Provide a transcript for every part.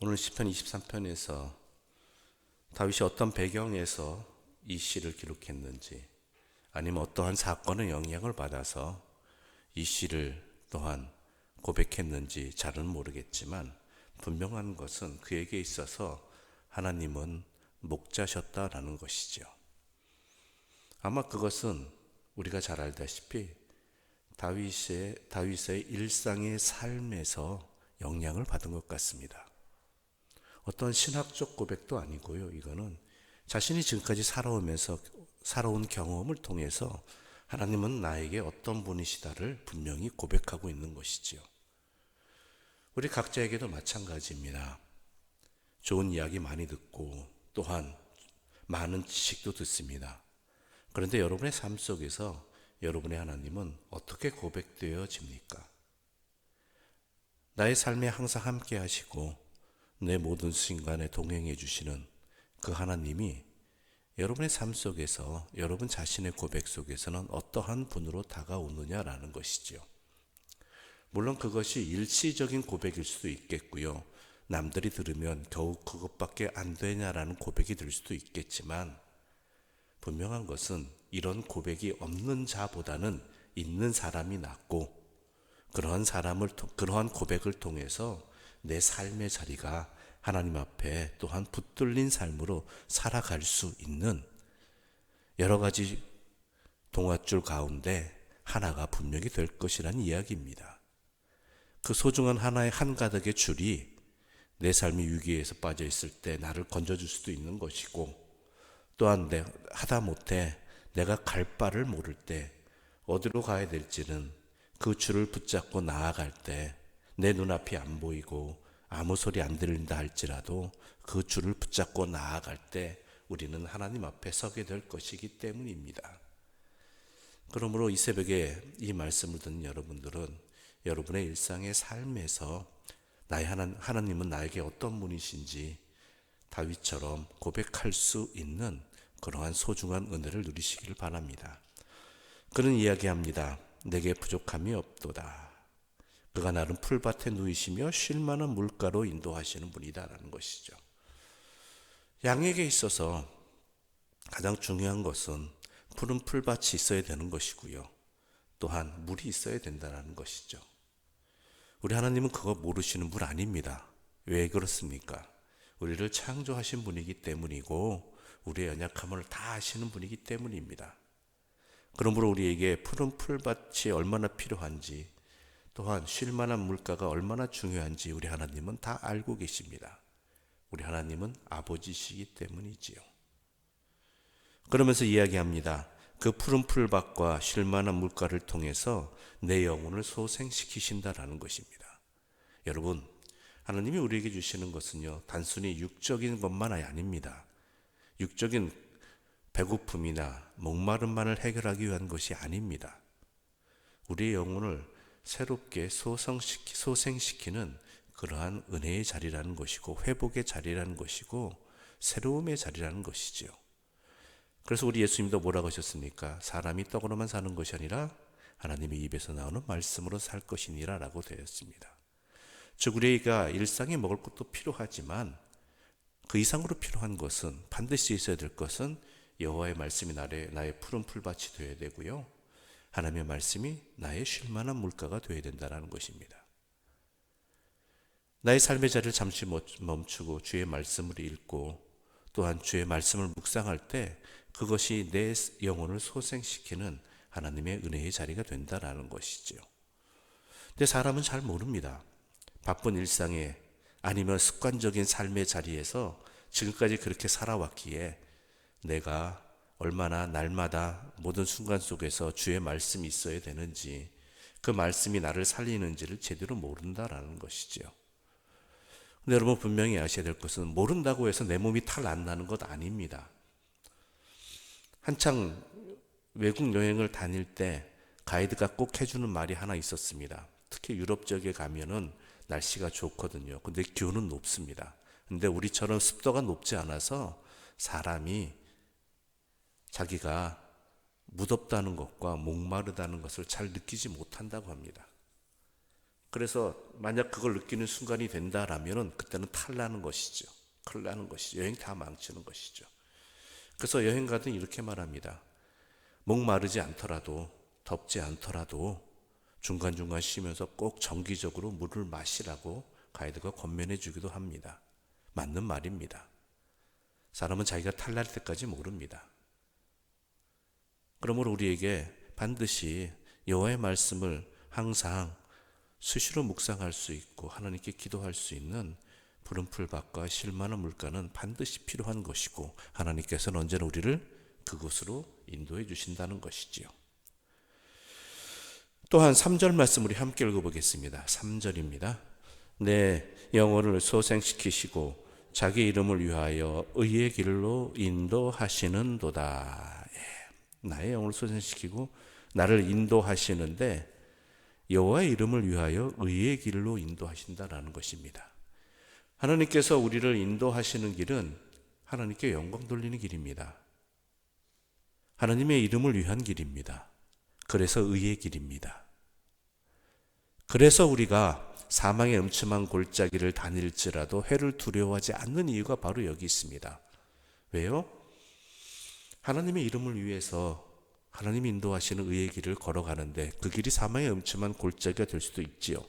오늘 시편 23편에서 다윗이 어떤 배경에서 이 시를 기록했는지, 아니면 어떠한 사건의 영향을 받아서 이 시를 또한 고백했는지 잘은 모르겠지만, 분명한 것은 그에게 있어서 하나님은 목자셨다라는 것이죠. 아마 그것은 우리가 잘 알다시피 다윗의 일상의 삶에서 영향을 받은 것 같습니다. 어떤 신학적 고백도 아니고요. 이거는 자신이 지금까지 살아온 경험을 통해서 하나님은 나에게 어떤 분이시다를 분명히 고백하고 있는 것이지요. 우리 각자에게도 마찬가지입니다. 좋은 이야기 많이 듣고 또한 많은 지식도 듣습니다. 그런데 여러분의 삶 속에서 여러분의 하나님은 어떻게 고백되어집니까? 나의 삶에 항상 함께 하시고 내 모든 순간에 동행해 주시는 그 하나님이 여러분의 삶 속에서, 여러분 자신의 고백 속에서는 어떠한 분으로 다가오느냐라는 것이죠. 물론 그것이 일시적인 고백일 수도 있겠고요. 남들이 들으면 겨우 그것밖에 안 되냐라는 고백이 될 수도 있겠지만, 분명한 것은 이런 고백이 없는 자보다는 있는 사람이 낫고, 그러한 고백을 통해서 내 삶의 자리가 하나님 앞에 또한 붙들린 삶으로 살아갈 수 있는 여러 가지 동아줄 가운데 하나가 분명히 될 것이라는 이야기입니다. 그 소중한 하나의 한 가닥의 줄이 내 삶이 위기에서 빠져 있을 때 나를 건져줄 수도 있는 것이고, 또한 하다못해 내가 갈 바를 모를 때 어디로 가야 될지는 그 줄을 붙잡고 나아갈 때 내 눈앞이 안 보이고 아무 소리 안 들린다 할지라도 그 줄을 붙잡고 나아갈 때 우리는 하나님 앞에 서게 될 것이기 때문입니다. 그러므로 이 새벽에 이 말씀을 듣는 여러분들은 여러분의 일상의 삶에서 하나님은 나에게 어떤 분이신지 다윗처럼 고백할 수 있는 그러한 소중한 은혜를 누리시기를 바랍니다. 그는 이야기합니다. 내게 부족함이 없도다. 그가 나를 풀밭에 누이시며 쉴 만한 물가로 인도하시는 분이다라는 것이죠. 양에게 있어서 가장 중요한 것은 푸른 풀밭이 있어야 되는 것이고요. 또한 물이 있어야 된다는 것이죠. 우리 하나님은 그거 모르시는 분 아닙니다. 왜 그렇습니까? 우리를 창조하신 분이기 때문이고 우리의 연약함을 다 아시는 분이기 때문입니다. 그러므로 우리에게 푸른 풀밭이 얼마나 필요한지, 또한 쉴 만한 물가가 얼마나 중요한지 우리 하나님은 다 알고 계십니다. 우리 하나님은 아버지시기 때문이지요. 그러면서 이야기합니다. 그 푸른 풀밭과 쉴 만한 물가를 통해서 내 영혼을 소생시키신다라는 것입니다. 여러분, 하나님이 우리에게 주시는 것은요, 단순히 육적인 것만 아닙니다. 육적인 배고픔이나 목마름만을 해결하기 위한 것이 아닙니다. 우리의 영혼을 새롭게 소생시키는 그러한 은혜의 자리라는 것이고, 회복의 자리라는 것이고, 새로움의 자리라는 것이지요. 그래서 우리 예수님도 뭐라고 하셨습니까? 사람이 떡으로만 사는 것이 아니라 하나님의 입에서 나오는 말씀으로 살 것이니라 라고 되었습니다. 즉 우리가 일상에 먹을 것도 필요하지만 그 이상으로 필요한 것은, 반드시 있어야 될 것은 여호와의 말씀이 나의 푸른 풀밭이 되어야 되고요, 하나님의 말씀이 나의 쉴만한 물가가 되어야 된다는 것입니다. 나의 삶의 자리를 잠시 멈추고 주의 말씀을 읽고 또한 주의 말씀을 묵상할 때 그것이 내 영혼을 소생시키는 하나님의 은혜의 자리가 된다는 것이죠. 근데 사람은 잘 모릅니다. 바쁜 일상에, 아니면 습관적인 삶의 자리에서 지금까지 그렇게 살아왔기에 내가 얼마나 날마다 모든 순간 속에서 주의 말씀이 있어야 되는지, 그 말씀이 나를 살리는지를 제대로 모른다라는 것이죠. 근데 여러분 분명히 아셔야 될 것은, 모른다고 해서 내 몸이 탈 안 나는 것 아닙니다. 한창 외국 여행을 다닐 때 가이드가 꼭 해주는 말이 하나 있었습니다. 특히 유럽 지역에 가면은 날씨가 좋거든요. 근데 기온은 높습니다. 근데 우리처럼 습도가 높지 않아서 사람이 자기가 무덥다는 것과 목마르다는 것을 잘 느끼지 못한다고 합니다. 그래서 만약 그걸 느끼는 순간이 된다라면은 그때는 탈나는 것이죠. 큰일 나는 것이죠. 여행 다 망치는 것이죠. 그래서 여행가들은 이렇게 말합니다. 목마르지 않더라도, 덥지 않더라도 중간중간 쉬면서 꼭 정기적으로 물을 마시라고 가이드가 권면해 주기도 합니다. 맞는 말입니다. 사람은 자기가 탈날 때까지 모릅니다. 그러므로 우리에게 반드시 여호와의 말씀을 항상 수시로 묵상할 수 있고 하나님께 기도할 수 있는 푸른 풀밭과 실만한 물가는 반드시 필요한 것이고 하나님께서는 언제나 우리를 그곳으로 인도해 주신다는 것이지요. 또한 3절 말씀 우리 함께 읽어보겠습니다. 3절입니다. 내 영혼을 소생시키시고 자기 이름을 위하여 의의 길로 인도하시는도다. 나의 영혼을 소생시키고 나를 인도하시는데 여호와의 이름을 위하여 의의 길로 인도하신다라는 것입니다. 하나님께서 우리를 인도하시는 길은 하나님께 영광 돌리는 길입니다. 하나님의 이름을 위한 길입니다. 그래서 의의 길입니다. 그래서 우리가 사망의 음침한 골짜기를 다닐지라도 해를 두려워하지 않는 이유가 바로 여기 있습니다. 왜요? 하나님의 이름을 위해서 하나님이 인도하시는 의의 길을 걸어가는데 그 길이 사망의 음침한 골짜기가 될 수도 있지요.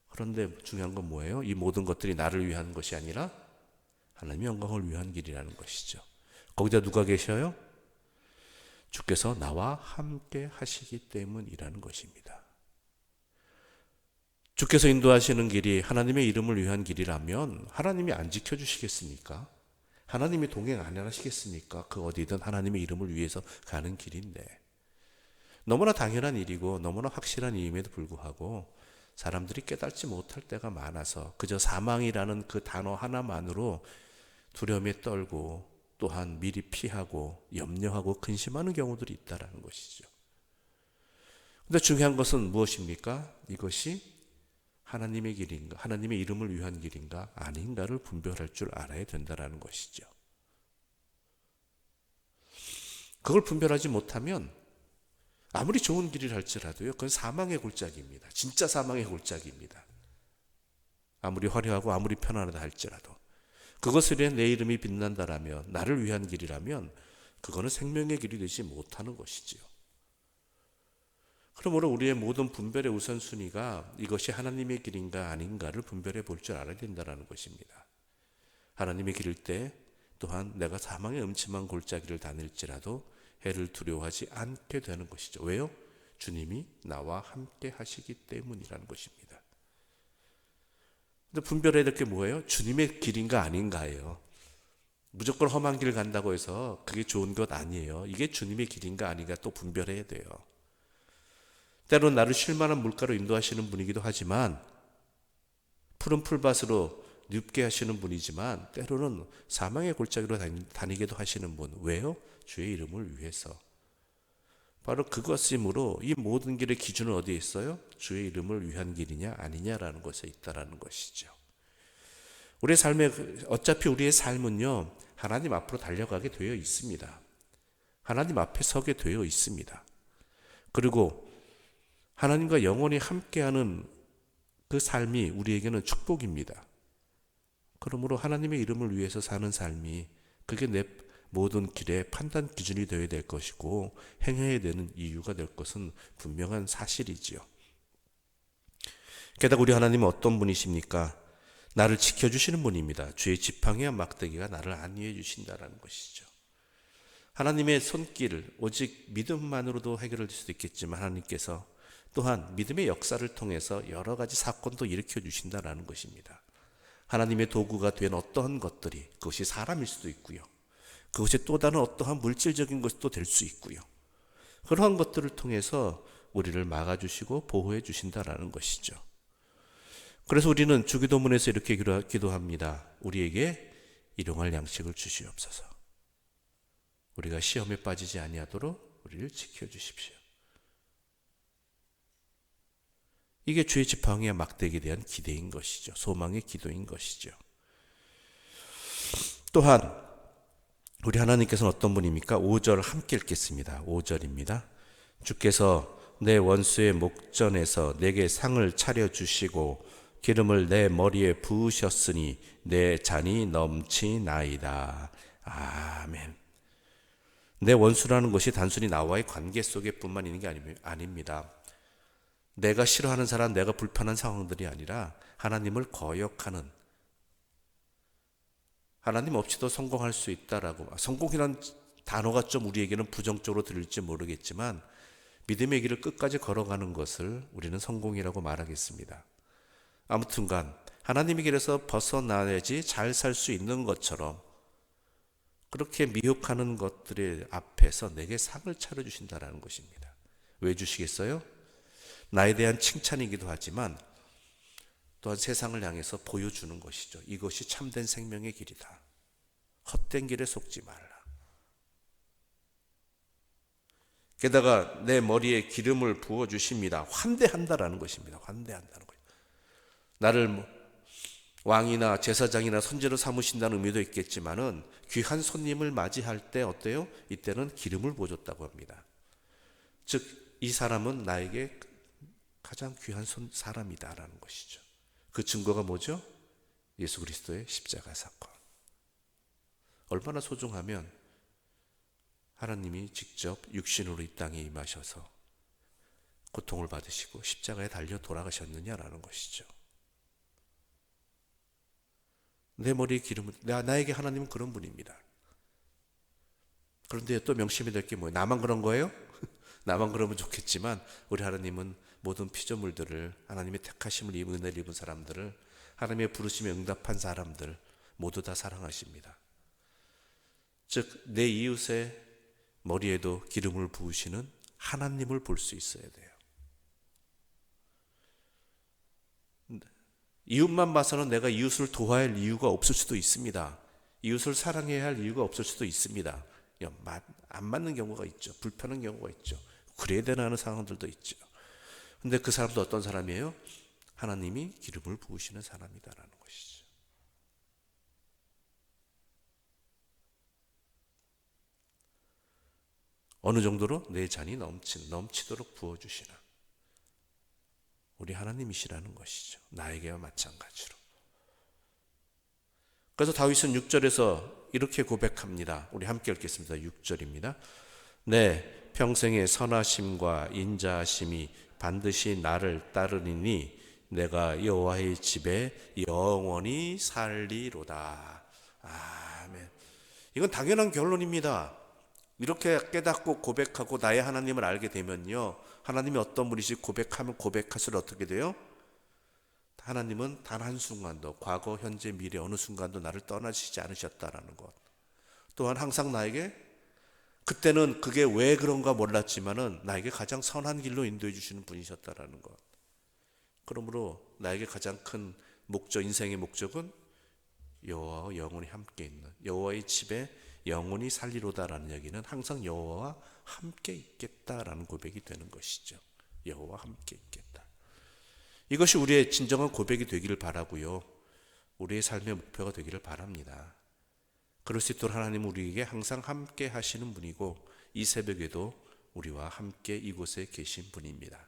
그런데 중요한 건 뭐예요? 이 모든 것들이 나를 위한 것이 아니라 하나님의 영광을 위한 길이라는 것이죠. 거기다 누가 계셔요? 주께서 나와 함께 하시기 때문이라는 것입니다. 주께서 인도하시는 길이 하나님의 이름을 위한 길이라면 하나님이 안 지켜주시겠습니까? 하나님이 동행 안 하시겠습니까? 그 어디든 하나님의 이름을 위해서 가는 길인데 너무나 당연한 일이고 너무나 확실한 일임에도 불구하고 사람들이 깨닫지 못할 때가 많아서 그저 사망이라는 그 단어 하나만으로 두려움에 떨고 또한 미리 피하고 염려하고 근심하는 경우들이 있다는 것이죠. 그런데 중요한 것은 무엇입니까? 이것이 하나님의 길인가, 하나님의 이름을 위한 길인가 아닌가를 분별할 줄 알아야 된다는 것이죠. 그걸 분별하지 못하면 아무리 좋은 길을 할지라도요, 그건 사망의 골짜기입니다. 진짜 사망의 골짜기입니다. 아무리 화려하고 아무리 편안하다 할지라도 그것을 위해 내 이름이 빛난다라면, 나를 위한 길이라면 그거는 생명의 길이 되지 못하는 것이지요. 그러므로 우리의 모든 분별의 우선순위가 이것이 하나님의 길인가 아닌가를 분별해 볼 줄 알아야 된다는 것입니다. 하나님의 길일 때 또한 내가 사망의 음침한 골짜기를 다닐지라도 해를 두려워하지 않게 되는 것이죠. 왜요? 주님이 나와 함께 하시기 때문이라는 것입니다. 근데 분별해야 될 게 뭐예요? 주님의 길인가 아닌가예요. 무조건 험한 길을 간다고 해서 그게 좋은 것 아니에요. 이게 주님의 길인가 아닌가 또 분별해야 돼요. 때로는 나를 쉴만한 물가로 인도하시는 분이기도 하지만 푸른 풀밭으로 눕게 하시는 분이지만 때로는 사망의 골짜기로 다니게도 하시는 분. 왜요? 주의 이름을 위해서. 바로 그것이므로 이 모든 길의 기준은 어디에 있어요? 주의 이름을 위한 길이냐 아니냐라는 것에 있다라는 것이죠. 우리의 삶에 어차피 우리의 삶은요 하나님 앞으로 달려가게 되어 있습니다. 하나님 앞에 서게 되어 있습니다. 그리고 하나님과 영원히 함께하는 그 삶이 우리에게는 축복입니다. 그러므로 하나님의 이름을 위해서 사는 삶이 그게 내 모든 길의 판단 기준이 되어야 될 것이고 행해야 되는 이유가 될 것은 분명한 사실이지요. 게다가 우리 하나님은 어떤 분이십니까? 나를 지켜주시는 분입니다. 주의 지팡이와 막대기가 나를 안위해 주신다는 것이죠. 하나님의 손길, 오직 믿음만으로도 해결될 수도 있겠지만 하나님께서 또한 믿음의 역사를 통해서 여러 가지 사건도 일으켜 주신다는 것입니다. 하나님의 도구가 된 어떠한 것들이 그것이 사람일 수도 있고요. 그것이 또 다른 어떠한 물질적인 것도 될 수 있고요. 그러한 것들을 통해서 우리를 막아주시고 보호해 주신다는 것이죠. 그래서 우리는 주기도문에서 이렇게 기도합니다. 우리에게 일용할 양식을 주시옵소서. 우리가 시험에 빠지지 아니하도록 우리를 지켜주십시오. 이게 주의 지팡이와 막대기에 대한 기대인 것이죠. 소망의 기도인 것이죠. 또한 우리 하나님께서는 어떤 분입니까? 5절 함께 읽겠습니다. 5절입니다. 주께서 내 원수의 목전에서 내게 상을 차려주시고 기름을 내 머리에 부으셨으니 내 잔이 넘치나이다. 아멘. 내 원수라는 것이 단순히 나와의 관계 속에 뿐만 있는 게 아닙니다. 내가 싫어하는 사람, 내가 불편한 상황들이 아니라 하나님을 거역하는, 하나님 없이도 성공할 수 있다라고. 성공이란 단어가 좀 우리에게는 부정적으로 들릴지 모르겠지만 믿음의 길을 끝까지 걸어가는 것을 우리는 성공이라고 말하겠습니다. 아무튼간 하나님의 길에서 벗어나야지 잘 살 수 있는 것처럼 그렇게 미혹하는 것들의 앞에서 내게 상을 차려주신다라는 것입니다. 왜 주시겠어요? 나에 대한 칭찬이기도 하지만 또한 세상을 향해서 보여주는 것이죠. 이것이 참된 생명의 길이다. 헛된 길에 속지 말라. 게다가 내 머리에 기름을 부어주십니다. 환대한다라는 것입니다. 환대한다는 거예요. 나를 왕이나 제사장이나 선지로 삼으신다는 의미도 있겠지만은 귀한 손님을 맞이할 때 어때요? 이때는 기름을 부어줬다고 합니다. 즉 이 사람은 나에게 가장 귀한 사람이다라는 것이죠. 그 증거가 뭐죠? 예수 그리스도의 십자가 사건. 얼마나 소중하면 하나님이 직접 육신으로 이 땅에 임하셔서 고통을 받으시고 십자가에 달려 돌아가셨느냐라는 것이죠. 내 머리에 기름을, 나에게 하나님은 그런 분입니다. 그런데 또 명심이 될 게 뭐예요? 나만 그런 거예요? 나만 그러면 좋겠지만 우리 하나님은 모든 피조물들을, 하나님의 택하심을 입은, 은혜를 입은 사람들을, 하나님의 부르심에 응답한 사람들 모두 다 사랑하십니다. 즉 내 이웃의 머리에도 기름을 부으시는 하나님을 볼 수 있어야 돼요. 이웃만 봐서는 내가 이웃을 도와야 할 이유가 없을 수도 있습니다. 이웃을 사랑해야 할 이유가 없을 수도 있습니다. 안 맞는 경우가 있죠. 불편한 경우가 있죠. 그래야 되나 하는 상황들도 있죠. 근데 그 사람도 어떤 사람이에요? 하나님이 기름을 부으시는 사람이다라는 것이죠. 어느 정도로? 내 잔이 넘치도록 부어주시는 우리 하나님이시라는 것이죠. 나에게와 마찬가지로. 그래서 다윗은 6절에서 이렇게 고백합니다. 우리 함께 읽겠습니다. 6절입니다. 네, 평생의 선하심과 인자하심이 반드시 나를 따르리니 내가 여호와의 집에 영원히 살리로다. 아멘. 이건 당연한 결론입니다. 이렇게 깨닫고 고백하고 나의 하나님을 알게 되면요, 하나님이 어떤 분이시 고백하면 고백할수록 어떻게 돼요? 하나님은 단 한순간도, 과거, 현재, 미래 어느 순간도 나를 떠나시지 않으셨다라는 것. 또한 항상 나에게, 그때는 그게 왜 그런가 몰랐지만은 나에게 가장 선한 길로 인도해 주시는 분이셨다라는 것. 그러므로 나에게 가장 큰 목적, 인생의 목적은 여호와와 영원히 함께 있는, 여호와의 집에 영원히 살리로다라는 얘기는 항상 여호와와 함께 있겠다라는 고백이 되는 것이죠. 여호와와 함께 있겠다. 이것이 우리의 진정한 고백이 되기를 바라고요. 우리의 삶의 목표가 되기를 바랍니다. 그럴 수 있도록 하나님은 우리에게 항상 함께 하시는 분이고 이 새벽에도 우리와 함께 이곳에 계신 분입니다.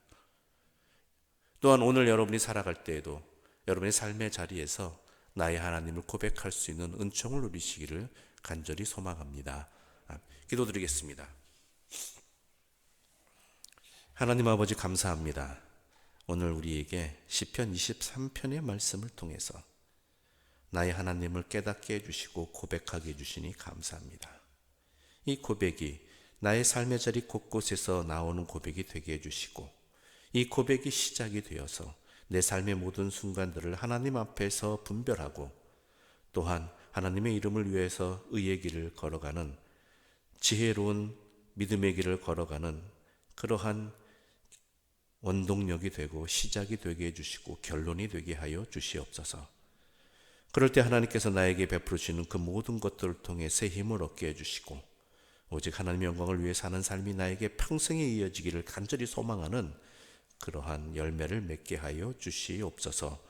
또한 오늘 여러분이 살아갈 때에도 여러분의 삶의 자리에서 나의 하나님을 고백할 수 있는 은총을 누리시기를 간절히 소망합니다. 기도드리겠습니다. 하나님 아버지 감사합니다. 오늘 우리에게 시편 23편의 말씀을 통해서 나의 하나님을 깨닫게 해주시고 고백하게 해주시니 감사합니다. 이 고백이 나의 삶의 자리 곳곳에서 나오는 고백이 되게 해주시고 이 고백이 시작이 되어서 내 삶의 모든 순간들을 하나님 앞에서 분별하고 또한 하나님의 이름을 위해서 의의 길을 걸어가는 지혜로운 믿음의 길을 걸어가는 그러한 원동력이 되고 시작이 되게 해주시고 결론이 되게 하여 주시옵소서. 그럴 때 하나님께서 나에게 베풀어 주시는 그 모든 것들을 통해 새 힘을 얻게 해주시고 오직 하나님의 영광을 위해 사는 삶이 나에게 평생에 이어지기를 간절히 소망하는 그러한 열매를 맺게 하여 주시옵소서.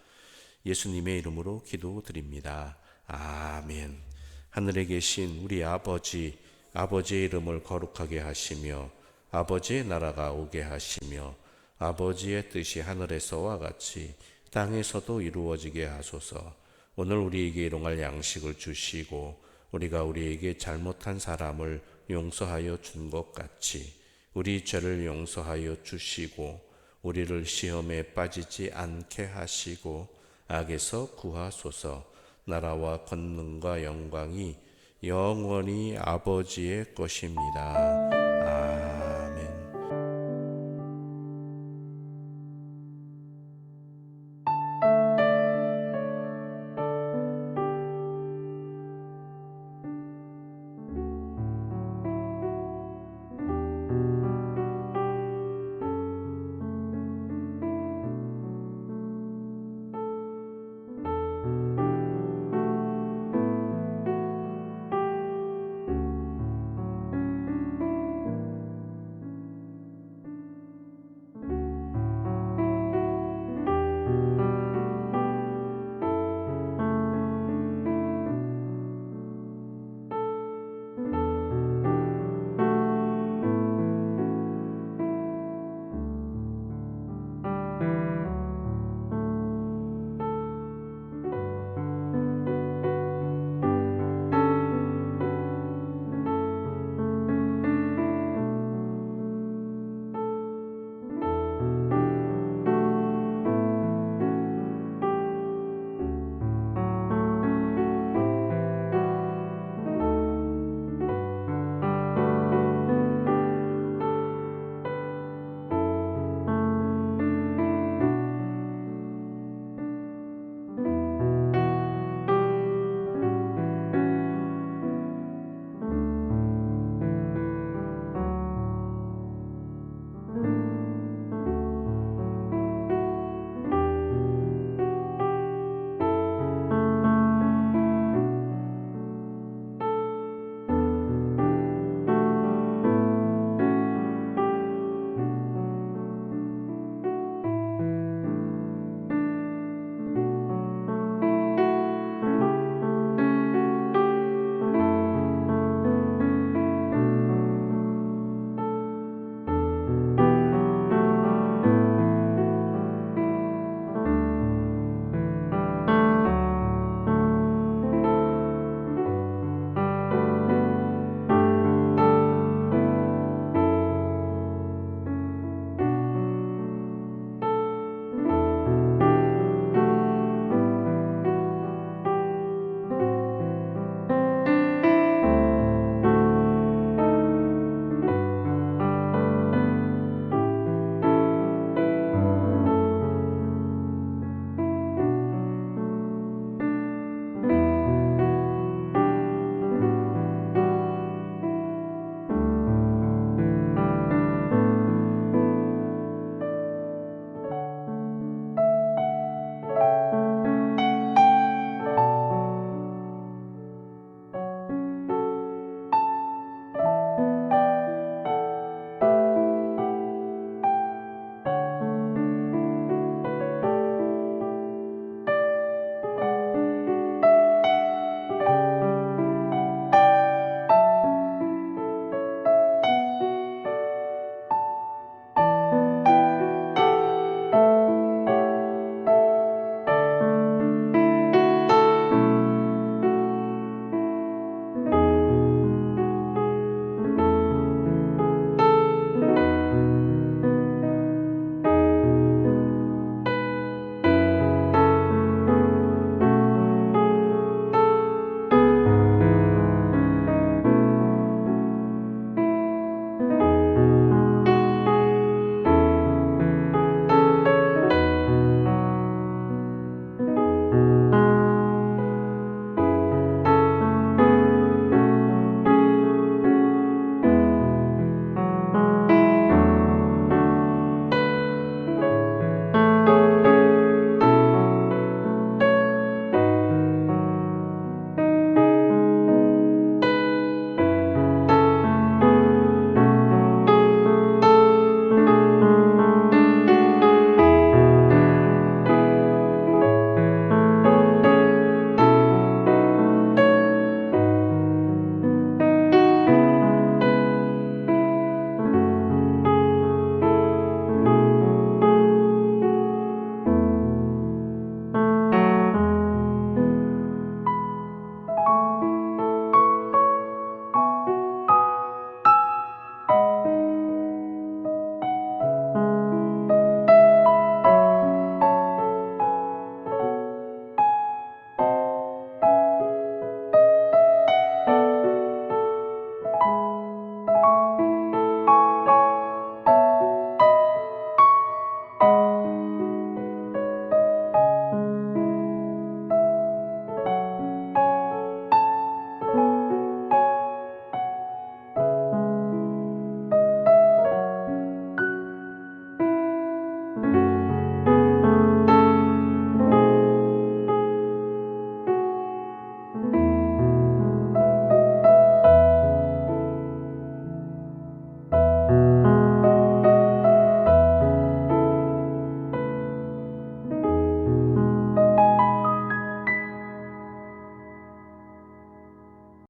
예수님의 이름으로 기도드립니다. 아멘. 하늘에 계신 우리 아버지의 이름을 거룩하게 하시며 아버지의 나라가 오게 하시며 아버지의 뜻이 하늘에서와 같이 땅에서도 이루어지게 하소서. 오늘 우리에게 일용할 양식을 주시고 우리가 우리에게 잘못한 사람을 용서하여 준 것 같이 우리 죄를 용서하여 주시고 우리를 시험에 빠지지 않게 하시고 악에서 구하소서. 나라와 권능과 영광이 영원히 아버지의 것입니다.